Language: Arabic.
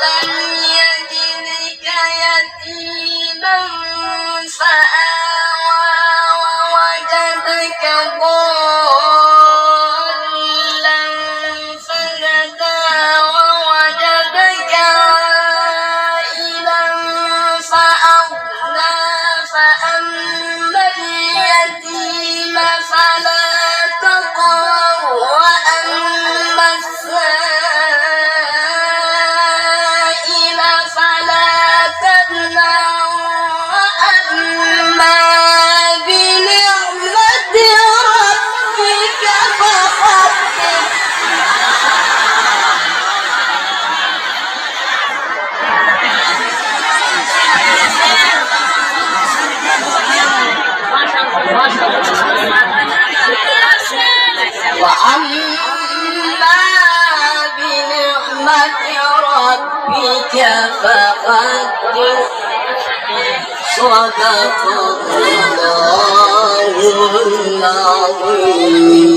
أَوَلَمْ يَجِدْكَ يَتِيمًا فَآوَىٰ وَوَجَدَكَ ضَالًّا فَهَدَىٰ وَوَجَدَكَ عَائِلًا فَأَغْنَىٰ فَأَمَّا الْيَتِيمَ فَلَا تَقْهَرْ وَأَمَّا السَّائِلَ فَلَا تَنْهَرْ وَأَمَّا بِنِعْمَةِ رَبِّكَ فَحَدِّثْ وَأَمَّا بِنِعْمَةِ رَبِّكَ فَحَدِّثْ صدق الله العظيم.